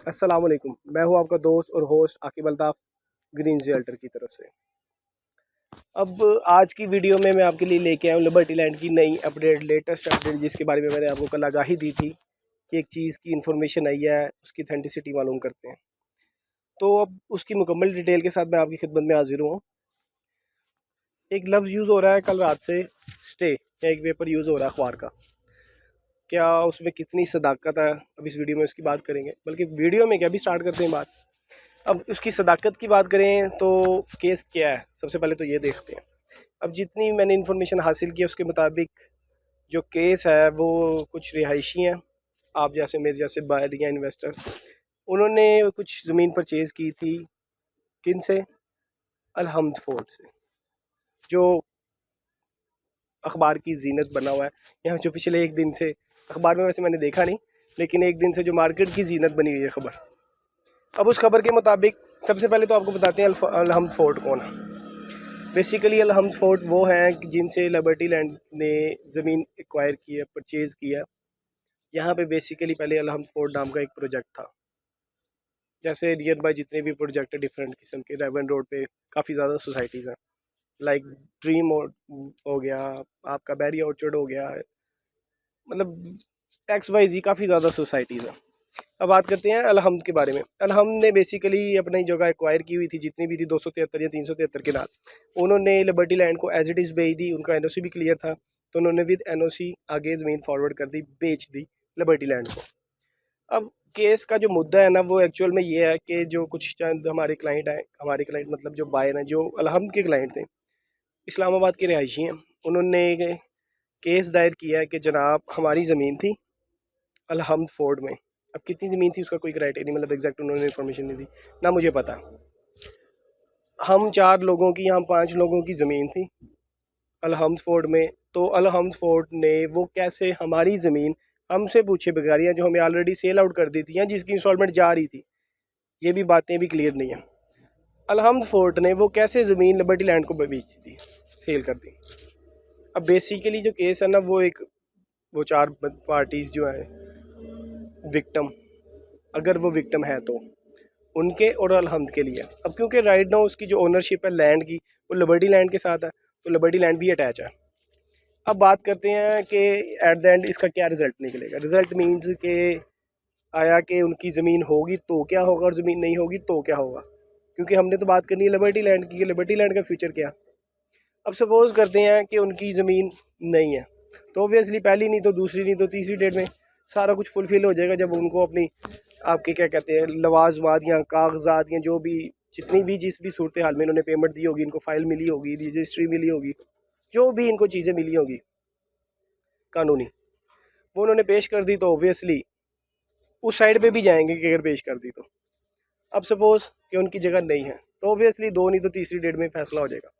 अस्सलाम वालेकुम। मैं हूं आपका दोस्त और host Aqib Altaf green realtor की तरफ से। अब आज की वीडियो में मैं आपके लिए लेके आया हूं लिबर्टी लैंड की नई अपडेट, लेटेस्ट अपडेट, जिसके बारे में मैंने आपको कल आगाही दी थी कि एक चीज़ की इन्फॉर्मेशन आई है, उसकी ऑथेंटिसिटी मालूम करते हैं। तो अब उसकी मुकम्मल डिटेल के साथ मैं आपकी खिदमत में हाजिर हूँ। एक लफ्ज़ यूज़ हो रहा है कल रात से, स्टे, या एक पेपर यूज़ हो रहा है अखबार का। क्या उसमें कितनी सदाकत है, अब इस वीडियो में उसकी बात करेंगे। बल्कि वीडियो में क्या, भी स्टार्ट करते हैं बात। अब उसकी सदाकत की बात करें तो केस क्या है, सबसे पहले तो ये देखते हैं। अब जितनी मैंने इन्फॉर्मेशन हासिल की उसके मुताबिक जो केस है वो कुछ रिहायशी हैं, आप जैसे मेरे जैसे बायर या इन्वेस्टर। उन्होंने कुछ ज़मीन परचेज़ की थी, किन से? अलहम्द फोर्ट से, जो अखबार की जीनत बना हुआ है। यहाँ जो पिछले एक दिन से अखबार में, वैसे मैंने देखा नहीं, लेकिन एक दिन से जो मार्केट की जीनत बनी हुई है खबर। अब उस खबर के मुताबिक सबसे पहले तो आपको बताते हैं अलहम्द फोर्ट कौन है। बेसिकली अलहम्द फोर्ट वो हैं कि जिनसे लिबर्टी लैंड ने ज़मीन एक्वायर की है, परचेज़ की है। यहाँ पे बेसिकली पहले अलहम्द फोर्ट नाम का एक प्रोजेक्ट था। जैसे नियर बाय जितने भी प्रोजेक्ट है डिफरेंट किस्म के, रेवन रोड पे काफ़ी ज़्यादा सोसाइटीज़ हैं, लाइक ड्रीम हो गया, आपका बैरी ऑर्चर्ड हो गया, मतलब एक्स वाई जी काफ़ी ज़्यादा सोसाइटीज़ हैं। अब बात करते हैं अलहम्द के बारे में। अलहम्द ने बेसिकली अपनी जगह एक्वायर की हुई थी, जितनी भी थी 273 या 373 के नाम। उन्होंने लिबर्टी लैंड को एज इट इज़ बेच दी, उनका एनओसी भी क्लियर था, तो उन्होंने विद एनओसी आगे ज़मीन फॉरवर्ड कर दी, बेच दी लिबर्टी लैंड को। अब केस का जो मुद्दा है ना, वो एक्चुअल में ये है कि जो कुछ चंद हमारे क्लाइंट हैं, हमारे क्लाइंट मतलब जो बायर हैं, जो अलहम्द के क्लाइंट थे, इस्लामाबाद के रिहायशी हैं, उन्होंने केस दायर किया है कि जनाब हमारी ज़मीन थी अलहम्द फोर्ड में। अब कितनी ज़मीन थी उसका कोई क्राइटेरिया, मतलब एग्जैक्ट उन्होंने इन्फॉर्मेशन नहीं दी, ना मुझे पता। हम 4 लोगों की, हम 5 लोगों की ज़मीन थी अलहम्द फोर्ड में। तो अलहम्द फोर्ड ने वो कैसे हमारी ज़मीन हमसे पूछे बगैर, या जो हमें ऑलरेडी सेल आउट कर दी थी या जिसकी इंस्टॉलमेंट जा रही थी, ये भी बातें भी क्लियर नहीं है। अलहम्द फोर्ड ने वो कैसे ज़मीन लिबर्टी लैंड को बेच दी, सेल कर दी। अब बेसिकली जो केस है ना, वो 4 पार्टीज़ जो हैं विक्टम, अगर वो विक्टम है तो उनके और अलहम्द के लिए। अब क्योंकि राइट नाउ उसकी जो ओनरशिप है लैंड की, वो लिबर्टी लैंड के साथ है, तो लिबर्टी लैंड भी अटैच है। अब बात करते हैं कि एट द एंड इसका क्या रिज़ल्ट निकलेगा। रिज़ल्ट मीन्स कि आया कि उनकी ज़मीन होगी तो क्या होगा और ज़मीन नहीं होगी तो क्या होगा, क्योंकि हमने तो बात करनी है लिबर्टी लैंड की, लिबर्टी लैंड का फ्यूचर क्या। अब सपोज़ करते हैं कि उनकी ज़मीन नहीं है, तो ऑब्वियसली पहली नहीं तो दूसरी नहीं तो तीसरी डेट में सारा कुछ फुलफ़िल हो जाएगा, जब उनको अपनी, आपके क्या कहते हैं, लवाजमात या कागजात या जो भी, जितनी भी जिस भी सूरत हाल में इन्होंने पेमेंट दी होगी, इनको फ़ाइल मिली होगी, रजिस्ट्री मिली होगी, जो भी इनको चीज़ें मिली होगी कानूनी, वो उन्होंने पेश कर दी, तो ऑब्वियसली उस साइड पे भी जाएंगे कि अगर पेश कर दी तो। अब सपोज़ कि उनकी जगह नहीं है, तो ऑब्वियसली दो नहीं तो तीसरी डेट में फैसला हो जाएगा।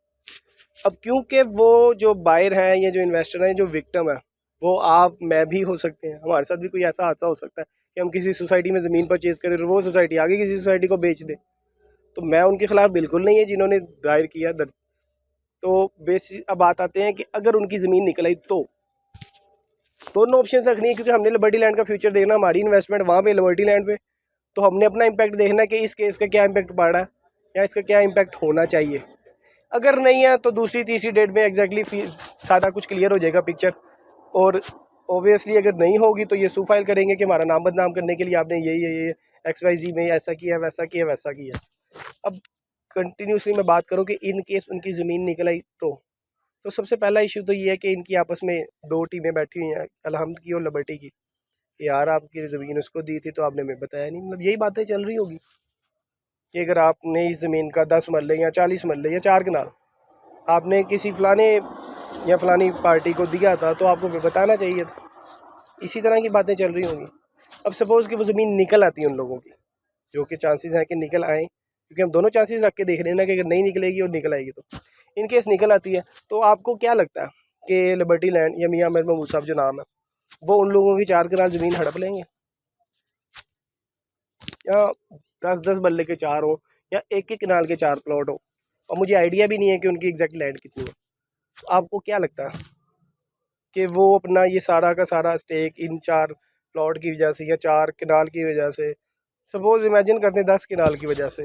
अब क्योंकि वो जो बायर हैं या जो इन्वेस्टर हैं, जो विक्टिम है, वो आप मैं भी हो सकते हैं, हमारे साथ भी कोई ऐसा हादसा हो सकता है कि हम किसी सोसाइटी में ज़मीन परचेज़ करें और वो सोसाइटी आगे किसी सोसाइटी को बेच दे, तो मैं उनके खिलाफ बिल्कुल नहीं है जिन्होंने दायर किया दर्ज। तो बेसिक अब बात आते हैं कि अगर उनकी ज़मीन निकल आई तो दोनों ऑप्शन रखनी है, क्योंकि हमने लिबर्टी लैंड का फ्यूचर देखना, हमारी इन्वेस्टमेंट वहाँ पे लिबर्टी लैंड पे, तो हमने अपना इम्पैक्ट देखना है कि इस केस का क्या इम्पैक्ट पड़ रहा है या इसका क्या इम्पैक्ट होना चाहिए। अगर नहीं है तो दूसरी तीसरी डेट में एग्जैक्टली सारा कुछ क्लियर हो जाएगा पिक्चर। और ओबियसली अगर नहीं होगी तो ये सू फाइल करेंगे कि हमारा नाम बदनाम करने के लिए आपने ये एक्स वाई जी में ऐसा किया, वैसा किया, वैसा किया। अब कंटिन्यूसली मैं बात करूँ कि इन केस उनकी ज़मीन निकल आई तो सबसे पहला इशू तो ये है कि इनकी आपस में दो टीमें बैठी हुई हैं, अलहम्द की और लिबर्टी की, कि यार आपकी ज़मीन उसको दी थी तो आपने हमें बताया नहीं। मतलब यही बातें चल रही होगी कि अगर आपने इस ज़मीन का 10 मरले या 40 मरले या 4 कनाल आपने किसी फलाने या फलानी पार्टी को दिया था, तो आपको बताना चाहिए था। इसी तरह की बातें चल रही होंगी। अब सपोज़ कि वो ज़मीन निकल आती है उन लोगों की, जो कि चांसेस हैं कि निकल आए, क्योंकि हम दोनों चांसेस रख के देख रहे हैं ना कि अगर नहीं निकलेगी और निकल आएगी, तो इन केस निकल आती है, तो आपको क्या लगता है कि लिबर्टी लैंड या मियां अहमद महमूद साहब जो नाम है, वो उन लोगों की 4 कनाल ज़मीन हड़प लेंगे, या 10-10 मरले के 4 हो, या एक एक कनाल के 4 प्लॉट हो, और मुझे आइडिया भी नहीं है कि उनकी एग्जैक्ट लैंड कितनी है। तो आपको क्या लगता है कि वो अपना ये सारा का सारा स्टेक इन 4 प्लॉट की वजह से या 4 कनाल की वजह से, सपोज इमेजिन करते हैं 10 कनाल की वजह से,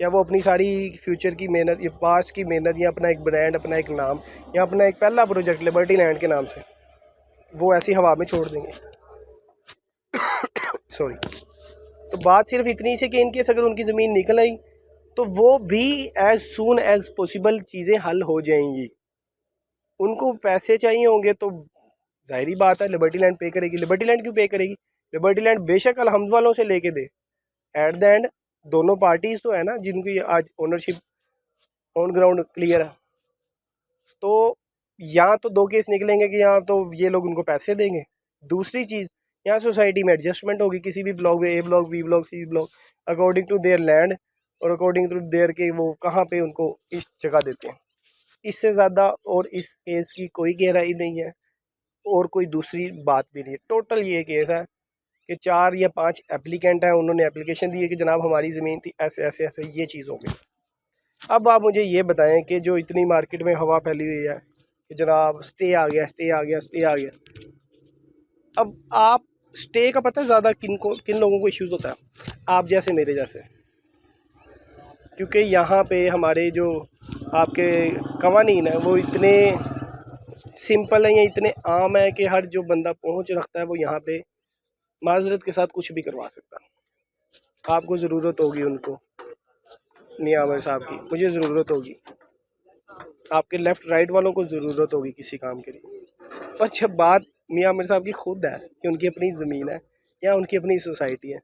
क्या वो अपनी सारी फ्यूचर की मेहनत या पास्ट की मेहनत या अपना एक ब्रांड, अपना एक नाम या अपना एक पहला प्रोजेक्ट लिबर्टी लैंड के नाम से वो ऐसी हवा में छोड़ देंगे? सॉरी। तो बात सिर्फ इतनी से कि इनकेस अगर उनकी ज़मीन निकल आई तो वो भी एज सून एज पॉसिबल चीज़ें हल हो जाएंगी। उनको पैसे चाहिए होंगे तो जाहिर बात है लिबर्टी लैंड पे करेगी। लिबर्टी लैंड क्यों पे करेगी? लिबर्टी लैंड बेशक अलहम्द वालों से लेके दे, एट द एंड दोनों पार्टीज तो है ना जिनकी आज ओनरशिप ऑन ग्राउंड क्लियर है। तो यहाँ तो दो केस निकलेंगे कि यहाँ तो ये लोग उनको पैसे देंगे, दूसरी चीज़ यहाँ सोसाइटी में एडजस्टमेंट होगी किसी भी ब्लॉक में, A block, B block, C block, according to their land और अकॉर्डिंग टू देयर के वो कहाँ पे उनको इस जगह देते हैं। इससे ज़्यादा और इस केस की कोई गहराई नहीं है और कोई दूसरी बात भी नहीं है। टोटल ये केस है कि 4 या 5 एप्लीकेंट हैं, उन्होंने एप्लीकेशन दी है कि जनाब हमारी ज़मीन थी ऐसे ऐसे ऐसे, ये चीज़ हो गई। अब आप मुझे ये बताएं कि जो इतनी मार्केट में हवा फैली हुई है कि जनाब स्टे आ गया, स्टे आ गया, स्टे आ गया, अब आप स्टे का पता है ज़्यादा किन लोगों को इश्यूज़ होता है? आप जैसे, मेरे जैसे। क्योंकि यहाँ पे हमारे जो आपके कवानीन है वो इतने सिंपल हैं या इतने आम है कि हर जो बंदा पहुँच रखता है वो यहाँ पे माजरत के साथ कुछ भी करवा सकता है। आपको ज़रूरत होगी उनको, मियाँ आमिर साहब की, मुझे ज़रूरत होगी, आपके लेफ़्ट राइट वालों को ज़रूरत होगी किसी काम के लिए। और जब बात मियाँ आमिर साहब की खुद है कि उनकी अपनी ज़मीन है या उनकी अपनी सोसाइटी है,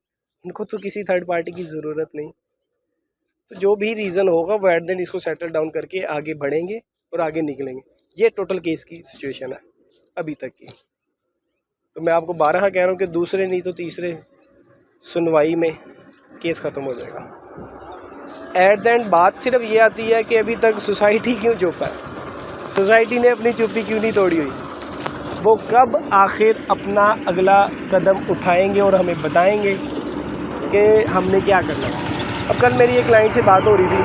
उनको तो किसी थर्ड पार्टी की ज़रूरत नहीं। तो जो भी रीज़न होगा वो एट देन इसको सेटल डाउन करके आगे बढ़ेंगे और आगे निकलेंगे। ये टोटल केस की सिचुएशन है अभी तक की। तो मैं आपको 12 कह रहा हूँ कि दूसरे नहीं तो तीसरे सुनवाई में केस ख़त्म हो जाएगा। एट द एंड बात सिर्फ ये आती है कि अभी तक सोसाइटी क्यों चुप है, सोसाइटी ने अपनी चुप्पी क्यों नहीं तोड़ी हुई, वो कब आखिर अपना अगला कदम उठाएंगे और हमें बताएंगे कि हमने क्या करना है। अब कल मेरी एक क्लाइंट से बात हो रही थी,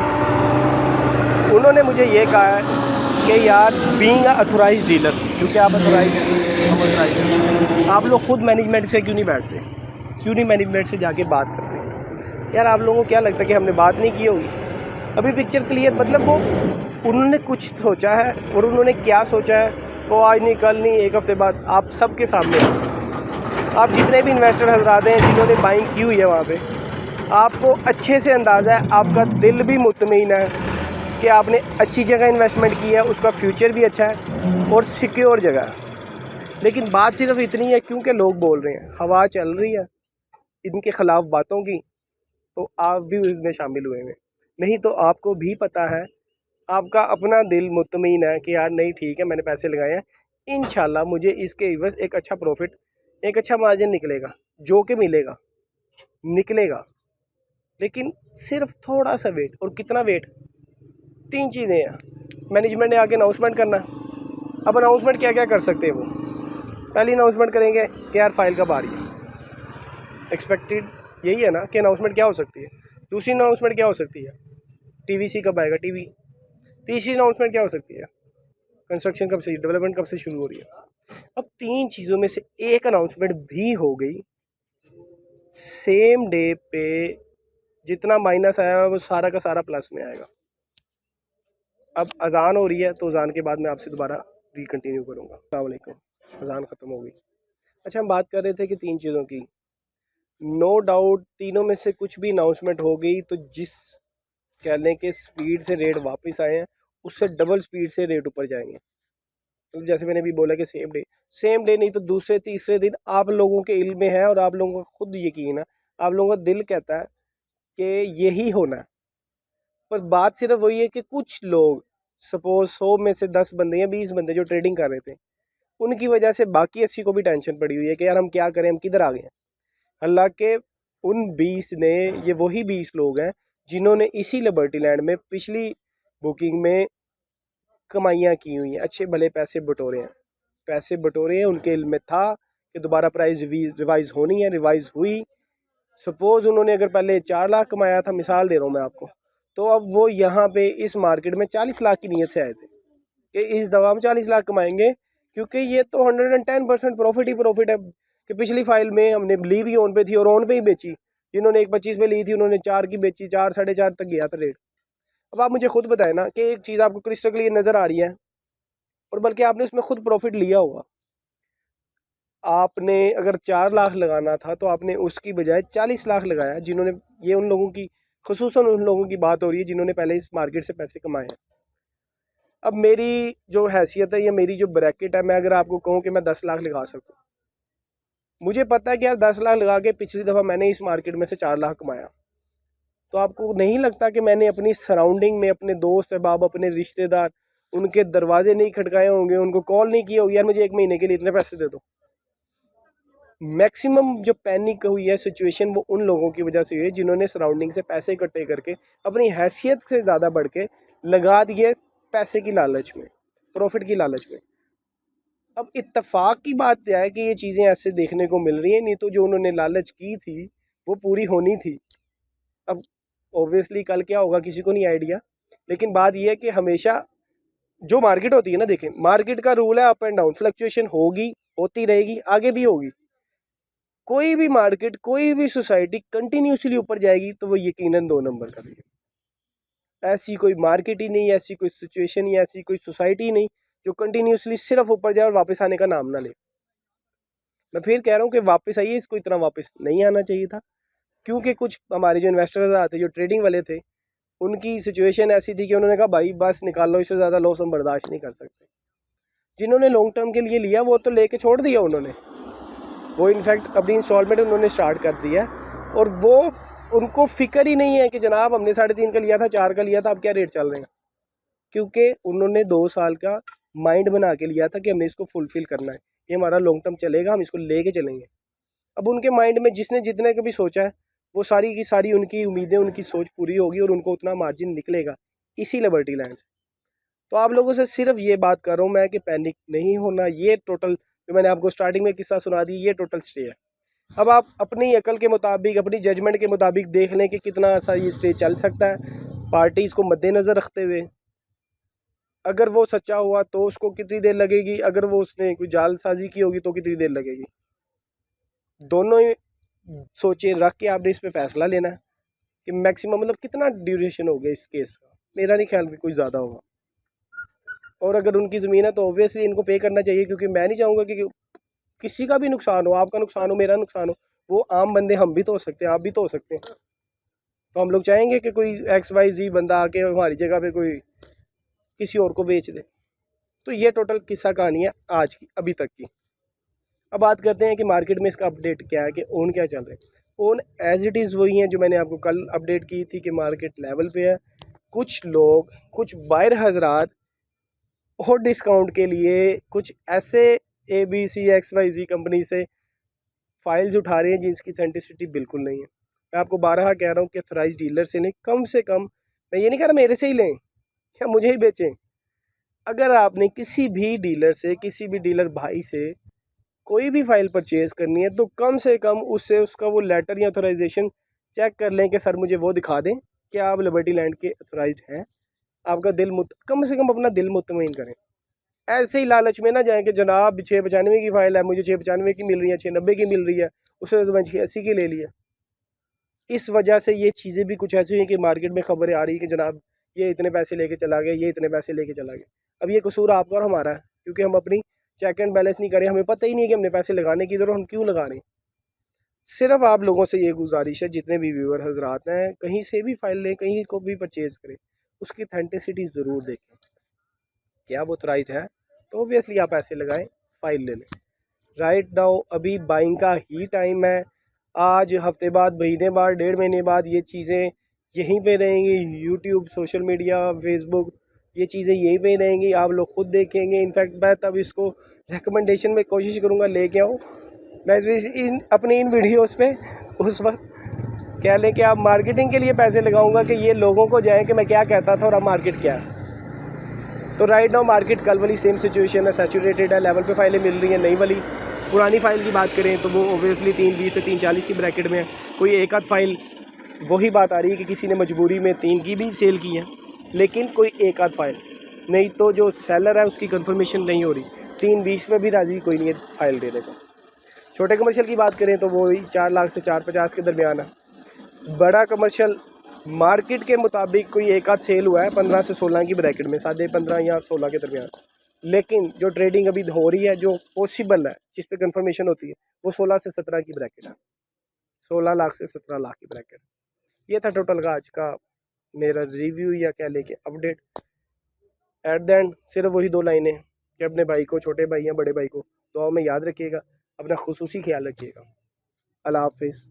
उन्होंने मुझे ये कहा है कि यार बीइंग अथोराइज्ड डीलर, क्योंकि आप अथोराइज हैं, आप लोग खुद मैनेजमेंट से क्यों नहीं बैठते, क्यों नहीं मैनेजमेंट से जाके बात करते? यार आप लोगों को क्या लगता है कि हमने बात नहीं की होगी? अभी पिक्चर क्लियर, मतलब वो उन्होंने कुछ सोचा है और उन्होंने क्या सोचा है वो आज नहीं, कल नहीं, एक हफ़्ते बाद आप सबके सामने है। आप जितने भी इन्वेस्टर हजरात हैं जिन्होंने बाइंग की हुई है वहाँ पे, आपको अच्छे से अंदाज़ा है, आपका दिल भी मुतमईन है कि आपने अच्छी जगह इन्वेस्टमेंट की है, उसका फ्यूचर भी अच्छा है और सिक्योर जगह है। लेकिन बात सिर्फ इतनी है क्योंकि लोग बोल रहे हैं, हवा चल रही है इनके ख़िलाफ़ बातों की, तो आप भी उसमें शामिल हुए हैं। नहीं तो आपको भी पता है, आपका अपना दिल मुतमईन है कि यार नहीं ठीक है, मैंने पैसे लगाए हैं, इंशाल्लाह मुझे इसके इवज़ एक अच्छा प्रॉफिट, एक अच्छा मार्जिन निकलेगा, जो कि मिलेगा, निकलेगा। लेकिन सिर्फ थोड़ा सा वेट। और कितना वेट? 3 चीज़ें हैं। मैनेजमेंट ने आके अनाउंसमेंट करना। अब अनाउंसमेंट क्या क्या कर सकते हैं वो? पहली अनाउंसमेंट करेंगे कि यार फाइल कब आ रही है, एक्सपेक्टेड यही है ना कि अनाउंसमेंट क्या हो सकती है। दूसरी अनाउंसमेंट क्या हो सकती है, टीवीसी कब आएगा, टीवी। तीसरी अनाउंसमेंट क्या हो सकती है, कंस्ट्रक्शन कब से, डेवलपमेंट कब से शुरू हो रही है। अब 3 चीज़ों में से एक अनाउंसमेंट भी हो गई, सेम डे पे जितना माइनस आया वो सारा का सारा प्लस में आएगा। अब अजान हो रही है तो अजान के बाद मैं आपसे दोबारा रिकंटिन्यू करूँगा। अस्सलाम वालेकुम। अजान ख़त्म हो गई। अच्छा, हम बात कर रहे थे कि 3 चीज़ों की, नो डाउट तीनों में से कुछ भी अनाउंसमेंट हो गई तो जिस कह लें कि स्पीड से रेट वापस आए हैं उससे डबल स्पीड से रेट ऊपर जाएंगे। तो जैसे मैंने भी बोला कि सेम डे नहीं तो दूसरे तीसरे दिन आप लोगों के इल्म में है और आप लोगों का खुद यकीन है, आप लोगों का दिल कहता है कि यही होना है। पर बात सिर्फ वही है कि कुछ लोग, सपोज 100 में से 10 बंदे या 20 बंदे जो ट्रेडिंग कर रहे थे, उनकी वजह से बाकी 80 को भी टेंशन पड़ी हुई है कि यार हम क्या करें, हम किधर आ गए हैं। हालांकि उन 20 ने, ये वही 20 लोग हैं जिन्होंने इसी लिबर्टी लैंड में पिछली बुकिंग में कमाइयाँ की हुई हैं, अच्छे भले पैसे बटोरे हैं, उनके इल्म में था कि दोबारा प्राइस रिवाइज़ होनी है, रिवाइज़ हुई। सपोज़ उन्होंने अगर पहले 4 लाख कमाया था, मिसाल दे रहा हूँ मैं आपको, तो अब वो यहाँ पे इस मार्केट में 40 लाख की नीयत से आए थे कि इस दवा में 40 लाख कमाएंगे, क्योंकि ये तो 110% प्रॉफिट ही प्रॉफिट है कि पिछली फाइल में हमने ली भी ऑन पे थी और ऑन पे ही बेची। जिन्होंने 1.25 पे ली थी उन्होंने 4 की बेची, 4 साढ़े 4 तक गया था रेट। अब आप मुझे खुद बताएं ना कि एक चीज़ आपको क्रिस्टल क्लियर नज़र आ रही है और बल्कि आपने उसमें खुद प्रॉफिट लिया होगा। आपने अगर 4 लाख लगाना था तो आपने उसकी बजाय 40 लाख लगाया, जिन्होंने, ये उन लोगों की, खुसूसन उन लोगों की बात हो रही है जिन्होंने पहले इस मार्केट से पैसे कमाए हैं। अब मेरी जो हैसियत है या मेरी जो ब्रैकेट है, मैं अगर आपको कहूँ कि मैं 10 लाख लगा सकूँ, मुझे पता है कि यार 10 लाख लगा के पिछली दफ़ा मैंने इस मार्केट में से 4 लाख कमाया, तो आपको नहीं लगता कि मैंने अपनी सराउंडिंग में अपने दोस्त अहबाब, अपने रिश्तेदार, उनके दरवाजे नहीं खटकाए होंगे, उनको कॉल नहीं किया होगी यार मुझे 1 महीने के लिए इतने पैसे दे दो। मैक्सिमम जो पैनिक हुई है सिचुएशन वो उन लोगों की वजह से हुई है जिन्होंने सराउंडिंग से पैसे इकट्ठे करके अपनी हैसियत से ज़्यादा बढ़ के लगा दिए पैसे की लालच में, प्रॉफिट की लालच में। अब इत्तेफाक की बात यह है कि ये चीज़ें ऐसे देखने को मिल रही हैं, नहीं तो जो उन्होंने लालच की थी वो पूरी होनी थी। अब ऑब्वियसली कल क्या होगा किसी को नहीं आइडिया, लेकिन बात यह है कि हमेशा जो मार्केट होती है ना, देखें मार्केट का रूल है अप एंड डाउन, फ्लक्चुएशन होगी, होती रहेगी, आगे भी होगी। कोई भी मार्केट, कोई भी सोसाइटी कंटिन्यूसली ऊपर जाएगी तो वो यकीनन 2 नंबर करेगी। ऐसी कोई मार्केट ही नहीं, ऐसी कोई सिचुएशन ही, ऐसी कोई सोसाइटी ही नहीं जो कंटिन्यूसली सिर्फ ऊपर जाए और वापस आने का नाम ना ले। मैं फिर कह रहा हूँ कि वापस आइए, इसको इतना वापस नहीं आना चाहिए था, क्योंकि कुछ हमारे जो इन्वेस्टर्स आते, जो ट्रेडिंग वाले थे, उनकी सिचुएशन ऐसी थी कि उन्होंने कहा भाई बस निकाल लो, इससे ज़्यादा लॉस हम बर्दाश्त नहीं कर सकते। जिन्होंने लॉन्ग टर्म के लिए लिया वो तो लेके छोड़ दिया उन्होंने, वो इनफैक्ट अपनी इंस्टॉलमेंट उन्होंने स्टार्ट कर दिया और वो, उनको फिक्र ही नहीं है कि जनाब हमने 3.5 का लिया था, 4 का लिया था, अब क्या रेट चल रहे हैं, क्योंकि उन्होंने 2 साल का माइंड बना के लिया था कि हमने इसको फुलफिल करना है, ये हमारा लॉन्ग टर्म चलेगा, हम इसको लेके चलेंगे। अब उनके माइंड में जिसने जितने का भी सोचा है वो सारी की सारी उनकी उम्मीदें, उनकी सोच पूरी होगी और उनको उतना मार्जिन निकलेगा इसी लिबर्टी लैंड से। तो आप लोगों से सिर्फ ये बात कर रहा हूँ मैं कि पैनिक नहीं होना। ये टोटल जो मैंने आपको स्टार्टिंग में किस्सा सुना दी, ये टोटल स्टे है। अब आप अपनी अकल के मुताबिक, अपनी जजमेंट के मुताबिक देख लें कि कितना सा ये स्टे चल सकता है, पार्टीज़ को मद्देनज़र रखते हुए। अगर वो सच्चा हुआ तो उसको कितनी देर लगेगी, अगर वो उसने कोई जालसाजी की होगी तो कितनी देर लगेगी। दोनों ही सोचे रख के आपने इस पर फैसला लेना है कि मैक्सिमम मतलब कितना ड्यूरेशन हो गया इस केस का। मेरा नहीं ख्याल कि कुछ ज़्यादा होगा, और अगर उनकी ज़मीन है तो ऑब्वियसली इनको पे करना चाहिए, क्योंकि मैं नहीं चाहूँगा कि किसी का भी नुकसान हो, आपका नुकसान हो, मेरा नुकसान हो। वो आम बंदे, हम भी तो हो सकते हैं, आप भी तो हो सकते हैं। तो हम लोग चाहेंगे कि कोई XYZ बंदा आके हमारी जगह पे कोई किसी और को बेच दे। तो ये टोटल किस्सा कहानी है आज की, अभी तक की। अब बात करते हैं कि मार्केट में इसका अपडेट क्या है, कि ओन क्या चल रहा है। ओन एज इट इज़ वही हैं जो मैंने आपको कल अपडेट की थी कि मार्केट लेवल पे है। कुछ लोग, कुछ बायर हजरात और डिस्काउंट के लिए कुछ ऐसे ABC XYZ कंपनी से फाइल्स उठा रहे हैं जिसकी ऑथेंटिसिटी बिल्कुल नहीं है। मैं आपको बारहा कह रहा हूँ कि ऑथराइज डीलर से नहीं, कम से कम, मैं ये नहीं कह रहा मेरे से ही लें या मुझे ही बेचें। अगर आपने किसी भी डीलर से, किसी भी डीलर भाई से कोई भी फ़ाइल परचेज़ करनी है तो कम से कम उससे उसका वो लेटर या ऑथराइजेशन चेक कर लें कि सर मुझे वो दिखा दें कि आप लिबर्टी लैंड के ऑथराइज्ड हैं। आपका दिल कम से कम अपना दिल मुतमईन करें। ऐसे ही लालच में ना जाएं कि जनाब 695 की फ़ाइल है, मुझे 695 की मिल रही है, 690 की मिल रही है, उससे तो मैं 680 की ले लिया। इस वजह से ये चीज़ें भी कुछ ऐसी हुई कि मार्केट में खबरें आ रही कि जनाब ये इतने पैसे लेके चला गया, ये इतने पैसे लेके चला गया। अब ये कसूर आपका और हमारा है, क्योंकि हम अपनी चेक एंड बैलेंस नहीं करें, हमें पता ही नहीं है कि हमने पैसे लगाने की जरूरत, हम क्यों लगा रहे हैं। सिर्फ आप लोगों से ये गुजारिश है, जितने भी व्यूअर हजरात हैं, कहीं से भी फाइल लें, कहीं को भी परचेज़ करें, उसकी ऑथेंटिसिटी ज़रूर देखें, क्या वो ऑथराइज्ड है, तो ऑब्वियसली आप पैसे लगाएं, फाइल ले लें। राइट नाउ अभी बाइंग का ही टाइम है। आज हफ्ते बाद, महीने बाद, 1.5 महीने बाद ये चीज़ें यहीं पे रहेंगी। यूट्यूब, सोशल मीडिया, फेसबुक, ये चीज़ें यहीं पे रहेंगी, आप लोग खुद देखेंगे। इनफैक्ट मैं तब इसको रिकमेंडेशन में कोशिश करूँगा लेके आऊँ मैं अपनी इन वीडियोस पे, उस वक्त कह लें कि आप मार्केटिंग के लिए पैसे लगाऊंगा कि ये लोगों को जाए कि मैं क्या कहता था और अब मार्केट क्या है। तो राइट नाउ मार्केट कल वाली सेम सिचुएशन है, सैचुरेटेड है, लेवल पे फाइलें मिल रही हैं। नई वाली, पुरानी फ़ाइल की बात करें तो वो ओबियसली 320 से 340 की ब्रैकेट में है। कोई एक आध फाइल, वही बात आ रही है कि किसी ने मजबूरी में 3 की भी सेल की है, लेकिन कोई एक आध फाइल, नहीं तो जो सेलर है उसकी कंफर्मेशन नहीं हो रही। 320 में भी राज़ी कोई नहीं है फाइल देने को। छोटे कमर्शियल की बात करें तो वो 4 लाख से 450 के दरमियान है। बड़ा कमर्शियल मार्केट के मुताबिक कोई एक आध सेल हुआ है 15 से 16 की ब्रैकेट में, 15.5 या 16 के दरमियान। लेकिन जो ट्रेडिंग अभी हो रही है, जो पॉसिबल है, जिस पे कंफर्मेशन होती है, वो 16 से 17 की ब्रैकेट है, 16 लाख से 17 लाख की ब्रैकेट। ये था टोटल का आज का मेरा रिव्यू या क्या लेके अपडेट। एट द एंड सिर्फ वही 2 लाइनें कि अपने भाई को, छोटे भाई या बड़े भाई को दुआओं में याद रखिएगा, अपना खुसूसी ख्याल रखिएगा। अल्लाह हाफिज़।